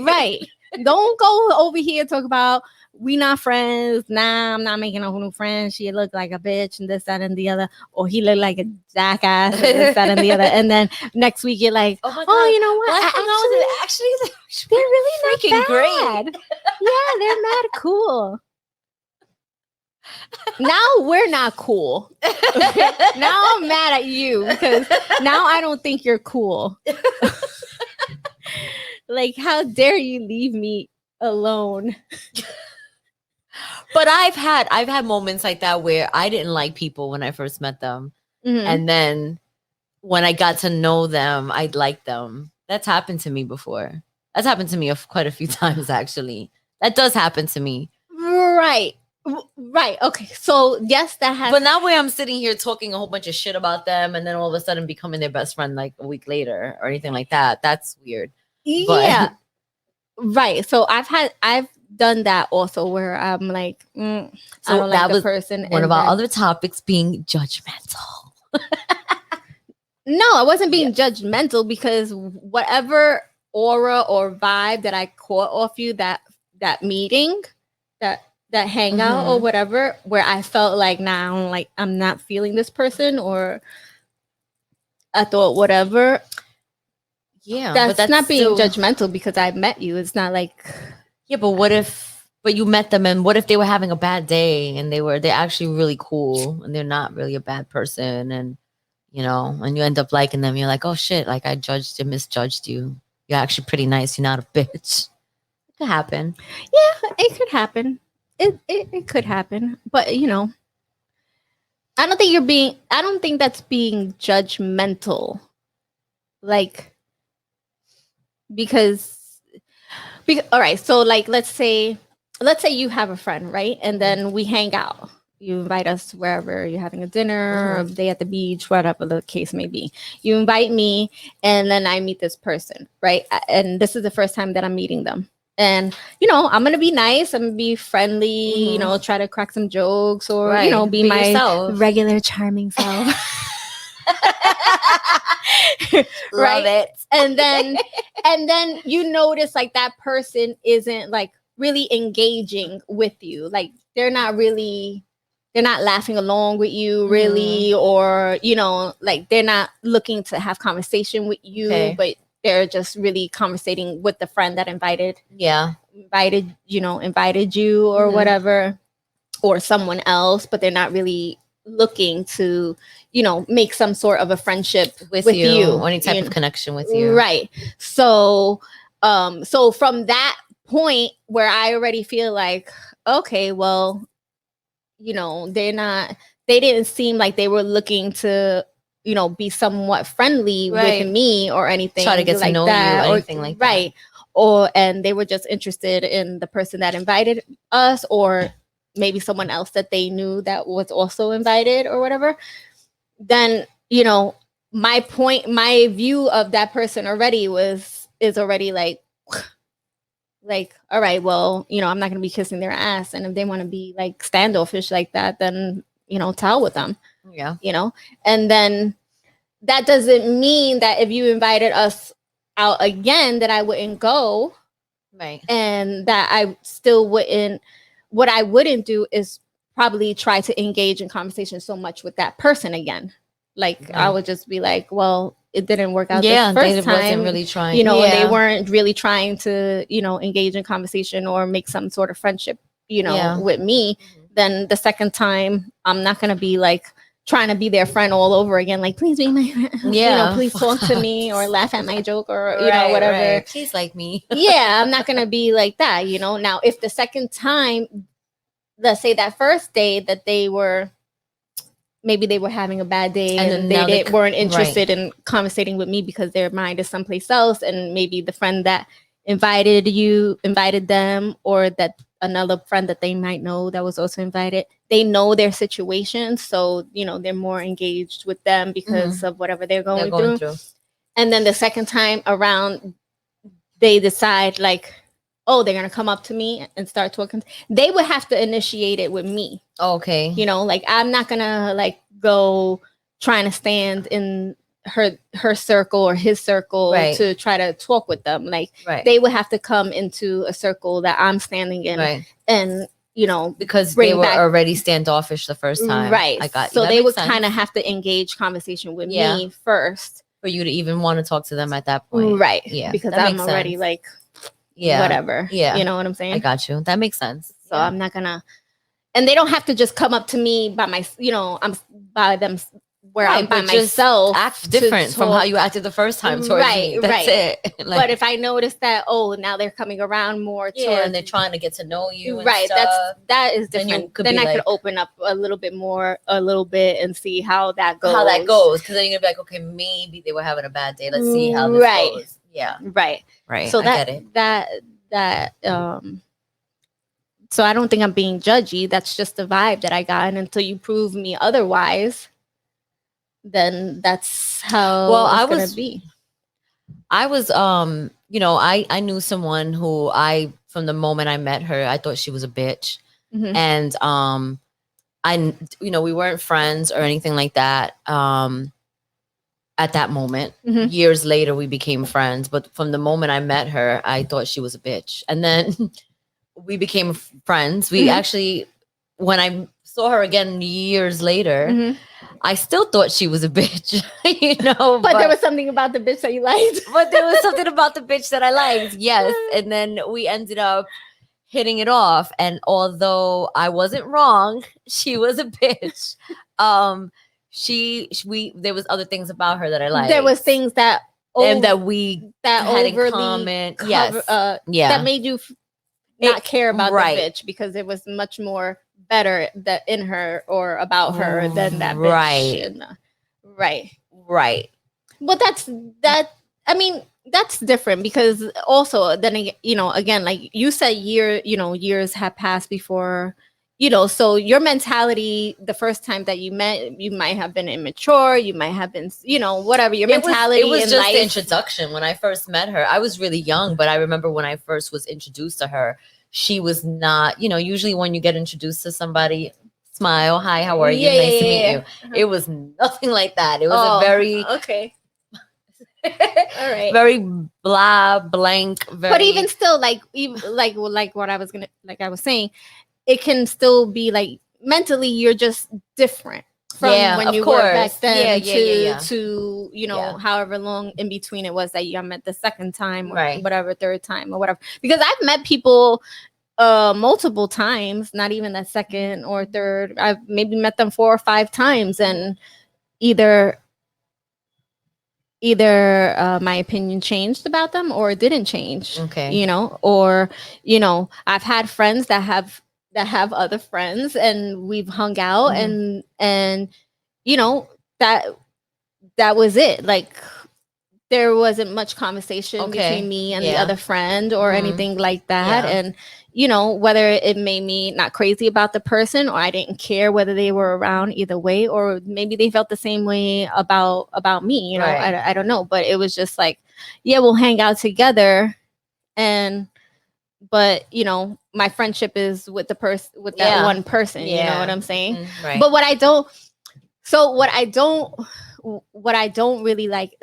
[SPEAKER 1] Right. Don't go over here and talk about, we not friends. Nah, I'm not making a new friend. She looked like a bitch and this, that, and the other. Or he looked like a jackass and this, that, and the other. And then next week you're like, oh, you know what?
[SPEAKER 2] Actually,
[SPEAKER 1] they're really
[SPEAKER 2] freaking
[SPEAKER 1] not bad. Great. Yeah, they're mad cool. Now we're not cool. Now I'm mad at you because now I don't think you're cool. Like, how dare you leave me alone?
[SPEAKER 2] But I've had moments like that where I didn't like people when I first met them. Mm-hmm. And then when I got to know them, I liked them. That's happened to me before. That's happened to me quite a few times, actually. That does happen to me.
[SPEAKER 1] Right. Okay. So yes, that has.
[SPEAKER 2] But now where I'm sitting here talking a whole bunch of shit about them and then all of a sudden becoming their best friend like a week later or anything like that. That's weird.
[SPEAKER 1] Yeah. Right. So I've done that also where I'm like, I don't like the person.
[SPEAKER 2] One of our other topics being judgmental.
[SPEAKER 1] No, I wasn't being judgmental because whatever aura or vibe that I caught off you, that meeting, that hangout or whatever, where I felt like, nah, I'm not feeling this person, or I thought whatever.
[SPEAKER 2] Yeah,
[SPEAKER 1] that's not being judgmental because I met you. It's not like,
[SPEAKER 2] yeah, but you met them, and what if they were having a bad day and they're actually really cool and they're not really a bad person, and and you end up liking them. You're like, oh shit, like I misjudged you. You're actually pretty nice. You're not a bitch. It could happen.
[SPEAKER 1] Yeah, it could happen. It could happen, but I don't think that's being judgmental. Like, because all right, so like let's say you have a friend, right? And then we hang out. You invite us wherever you're having a dinner or a day at the beach, whatever the case may be. You invite me, and then I meet this person, right? And this is the first time that I'm meeting them. And I'm gonna be nice. I'm gonna be friendly. Try to crack some jokes, or
[SPEAKER 2] Right.
[SPEAKER 1] be
[SPEAKER 2] Be
[SPEAKER 1] my
[SPEAKER 2] yourself.
[SPEAKER 1] regular charming self.
[SPEAKER 2] Love it.
[SPEAKER 1] And then you notice like that person isn't like really engaging with you. Like they're not laughing along with you really, or like they're not looking to have conversation with you,
[SPEAKER 2] Okay.
[SPEAKER 1] but they're just really conversating with the friend that invited you or whatever, or someone else, but they're not really looking to make some sort of a friendship
[SPEAKER 2] with you, or any type of connection with you,
[SPEAKER 1] right? So so from that point where I already feel like, okay, well, they didn't seem like they were looking to be somewhat friendly with me or anything,
[SPEAKER 2] try to get
[SPEAKER 1] like
[SPEAKER 2] to know
[SPEAKER 1] that,
[SPEAKER 2] you, anything like that,
[SPEAKER 1] right? And they were just interested in the person that invited us, or maybe someone else that they knew that was also invited or whatever. Then my view of that person already is already like all right, well, I'm not gonna be kissing their ass, and if they want to be like standoffish like that, then tell with them.
[SPEAKER 2] Yeah.
[SPEAKER 1] And then that doesn't mean that if you invited us out again that I wouldn't go,
[SPEAKER 2] right?
[SPEAKER 1] And that I still wouldn't. What I wouldn't do is probably try to engage in conversation so much with that person again. Like I would just be like, well, it didn't work out the first time.
[SPEAKER 2] Wasn't really trying.
[SPEAKER 1] They weren't really trying to, engage in conversation or make some sort of friendship, with me. Then the second time, I'm not gonna be like trying to be their friend all over again. Like, please be my friend. Please talk to me or laugh at my joke or whatever.
[SPEAKER 2] Right. Please like me.
[SPEAKER 1] Yeah, I'm not gonna be like that. Now if the second time, let's say that first day that maybe they were having a bad day and they weren't interested in conversating with me because their mind is someplace else, and maybe the friend that invited them, or that another friend that they might know that was also invited, they know their situation, so they're more engaged with them because of whatever they're going through. And then the second time around, they decide like, oh, they're gonna come up to me and start talking. They would have to initiate it with me.
[SPEAKER 2] Okay.
[SPEAKER 1] Like I'm not gonna like go trying to stand in her circle or his circle to try to talk with them. Like they would have to come into a circle that I'm standing in, and
[SPEAKER 2] because they were already standoffish the first time,
[SPEAKER 1] right?
[SPEAKER 2] I got
[SPEAKER 1] you. So they would kind of have to engage conversation with me first
[SPEAKER 2] for you to even want to talk to them at that point,
[SPEAKER 1] right? Yeah, because I'm already like, whatever. Yeah, you know what I'm saying?
[SPEAKER 2] I got you. That makes sense.
[SPEAKER 1] So I'm not gonna. And they don't have to just come up to me by I'm by them where I'm by myself.
[SPEAKER 2] Act different from how you acted the first time towards me. That's it.
[SPEAKER 1] Like, but if I notice that, now they're coming around more towards,
[SPEAKER 2] and they're trying to get to know you, and
[SPEAKER 1] right?
[SPEAKER 2] stuff,
[SPEAKER 1] that is different. Then I could open up a little bit, and see how that goes.
[SPEAKER 2] Because then you're gonna be like, okay, maybe they were having a bad day. Let's see how this goes. Yeah.
[SPEAKER 1] Right.
[SPEAKER 2] So
[SPEAKER 1] so I don't think I'm being judgy. That's just the vibe that I got. And until you prove me otherwise, then that's how it's gonna be.
[SPEAKER 2] I was I knew someone who from the moment I met her, I thought she was a bitch. And we weren't friends or anything like that. At that moment, years later, we became friends. But from the moment I met her, I thought she was a bitch. And then we became friends. We actually, when I saw her again years later, I still thought she was a bitch,
[SPEAKER 1] But there was something about the bitch that you liked.
[SPEAKER 2] But there was something about the bitch that I liked, yes. And then we ended up hitting it off. And although I wasn't wrong, she was a bitch. There was other things about her that I liked.
[SPEAKER 1] There was things that
[SPEAKER 2] we had in common.
[SPEAKER 1] That made you not care about the bitch, because it was much more better that in her or about her than that bitch. Right. But I mean, that's different, because also then again, like you said, years have passed before so your mentality the first time that you met, you might have been immature, you might have been, whatever your mentality
[SPEAKER 2] It was
[SPEAKER 1] in
[SPEAKER 2] just
[SPEAKER 1] life.
[SPEAKER 2] the introduction. When I first met her, I was really young, but I remember when I first was introduced to her, she was not, usually when you get introduced to somebody, smile, hi, how are you? Nice to meet you. It was nothing like that. It was a very
[SPEAKER 1] okay. All right.
[SPEAKER 2] very blah, blank,
[SPEAKER 1] But even still, like what I was saying, it can still be like mentally you're just different from when
[SPEAKER 2] of
[SPEAKER 1] you
[SPEAKER 2] course.
[SPEAKER 1] were back then
[SPEAKER 2] to
[SPEAKER 1] however long in between it was that you met the second time or
[SPEAKER 2] Right.
[SPEAKER 1] whatever, third time or whatever. Because I've met people multiple times, not even that second or third. I've maybe met them 4 or 5 times, and either my opinion changed about them or it didn't change.
[SPEAKER 2] Okay.
[SPEAKER 1] Or I've had friends that have other friends, and we've hung out, and that was it. Like, there wasn't much conversation between me and the other friend or anything like that. And whether it made me not crazy about the person, or I didn't care whether they were around, either way, or maybe they felt the same way about me,
[SPEAKER 2] Right.
[SPEAKER 1] I don't know. But it was just like, yeah, we'll hang out together, but my friendship is with the person, with that one person. You know what I'm saying?
[SPEAKER 2] Right.
[SPEAKER 1] But what I don't really like,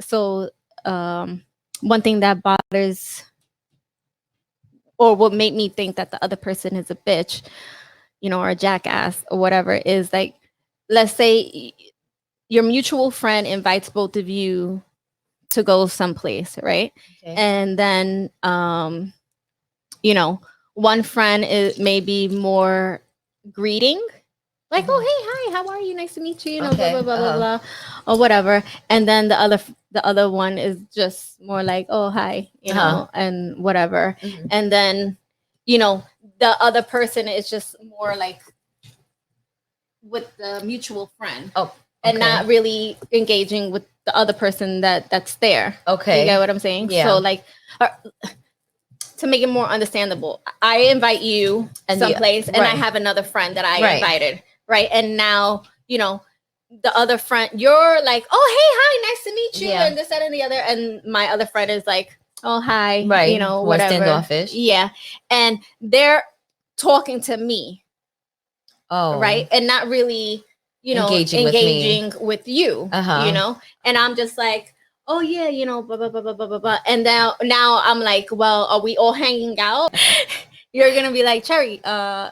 [SPEAKER 1] one thing that bothers, or what made me think that the other person is a bitch, or a jackass or whatever, is like, let's say your mutual friend invites both of you to go someplace, right? Okay. And then one friend is maybe more greeting, like, oh, hey, hi, how are you? Nice to meet you. Blah, blah, blah, blah, blah, or whatever. And then the other one is just more like, oh, hi, and whatever. Mm-hmm. And then, the other person is just more like with the mutual friend. Oh, okay. And not really engaging with the other person that's there. Okay. You get what I'm saying? Yeah. So, like, to make it more understandable, I invite you someplace, and I have another friend that I invited. Right. And now, the other friend, you're like, oh, hey, hi, nice to meet you. Yeah. And this, that, and the other. And my other friend is like, oh, hi. Right. Whatever. Standoffish. Yeah. And they're talking to me. Oh. Right. And not really, engaging with you, and I'm just like, oh, yeah, blah, blah, blah, blah, blah, blah, blah. And now I'm like, well, are we all hanging out? You're going to be like, Cherry, blah,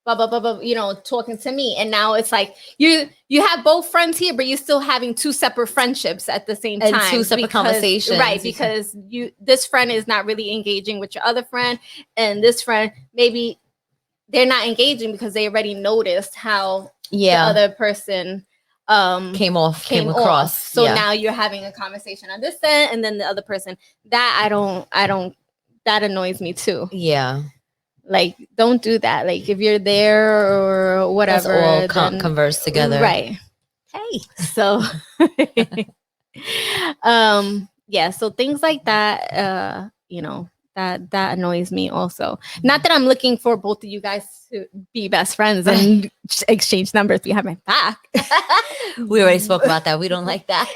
[SPEAKER 1] blah, blah, blah, talking to me. And now it's like you have both friends here, but you're still having 2 separate friendships at the same time. And 2 separate conversations. Right, because this friend is not really engaging with your other friend. And this friend, maybe they're not engaging because they already noticed how the other person came across. So now you're having a conversation on this end, and then the other person. That I don't that annoys me too. Yeah. Like, don't do that. Like, if you're there or whatever, let's all
[SPEAKER 2] converse together.
[SPEAKER 1] Right. Hey. So, yeah. So things like that, that annoys me also. Not that I'm looking for both of you guys to be best friends and exchange numbers behind my back.
[SPEAKER 2] We already spoke about that. We don't like that.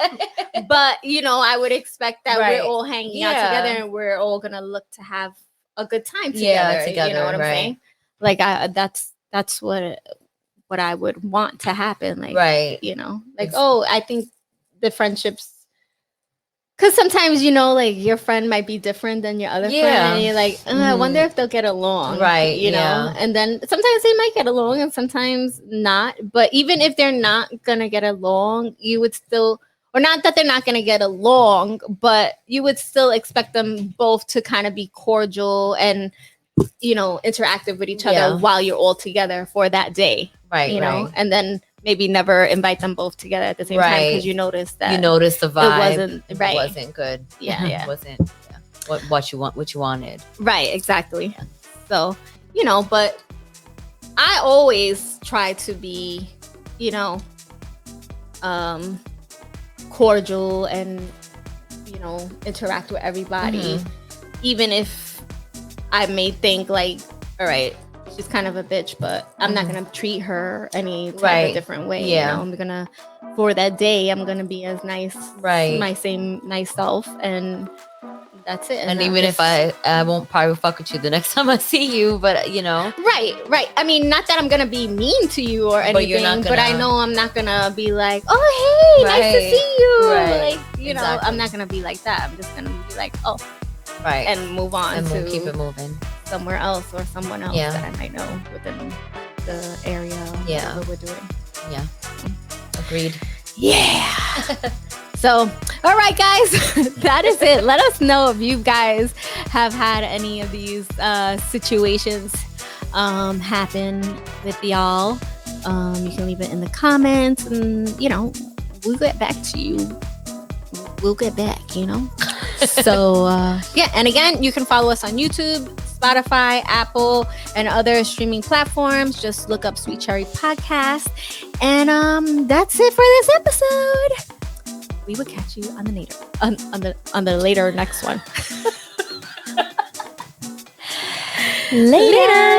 [SPEAKER 1] But, I would expect that we're all hanging out together, and we're all going to look to have a good time together. Yeah, together. You know what I'm saying? Like, that's what I would want to happen. Like, right. Like, oh, I think the friendships, because sometimes, like, your friend might be different than your other friend, and you're like, I wonder if they'll get along. Right. And then sometimes they might get along and sometimes not. But even if they're not going to get along, you would still, or not that they're not going to get along, but you would still expect them both to kind of be cordial and, interactive with each other while you're all together for that day. Right. And then maybe never invite them both together at the same time, because you noticed the vibe. It wasn't good. Yeah.
[SPEAKER 2] It wasn't what you wanted.
[SPEAKER 1] Right. Exactly. Yeah. So, but I always try to be, cordial and interact with everybody, even if I may think like, all right, she's kind of a bitch, but I'm not gonna treat her any type
[SPEAKER 2] Right.
[SPEAKER 1] of different way.
[SPEAKER 2] Yeah.
[SPEAKER 1] You know? I'm gonna, for that day, I'm gonna be as nice,
[SPEAKER 2] Right.
[SPEAKER 1] my same nice self, and that's it.
[SPEAKER 2] And
[SPEAKER 1] I'm
[SPEAKER 2] even if
[SPEAKER 1] just-
[SPEAKER 2] I won't probably fuck with you the next time I see you, but you know.
[SPEAKER 1] Right. I mean, not that I'm gonna be mean to you or anything,
[SPEAKER 2] But you're not
[SPEAKER 1] but I
[SPEAKER 2] gonna-
[SPEAKER 1] know I'm not gonna be like, oh hey, nice to
[SPEAKER 2] Right.
[SPEAKER 1] see you.
[SPEAKER 2] Right.
[SPEAKER 1] Like, you know,
[SPEAKER 2] Exactly.
[SPEAKER 1] I'm not gonna be like that. I'm just gonna be like, oh,
[SPEAKER 2] Right.
[SPEAKER 1] and move on
[SPEAKER 2] And
[SPEAKER 1] to
[SPEAKER 2] we'll keep it moving.
[SPEAKER 1] somewhere else or someone else
[SPEAKER 2] Yeah.
[SPEAKER 1] that I might know within the area.
[SPEAKER 2] Yeah.
[SPEAKER 1] Whatever we're doing.
[SPEAKER 2] Yeah. Agreed.
[SPEAKER 1] Yeah. So, all right, guys, that is it. Let us know if you guys have had any of these situations happen with y'all. You can leave it in the comments, and you know, we'll get back to you. We'll get back, you know. So yeah, and again, you can follow us on YouTube, Spotify, Apple, and other streaming platforms. Just look up Sweet Cherry Podcast, and that's it for this episode. We will catch you on the later next one. Later.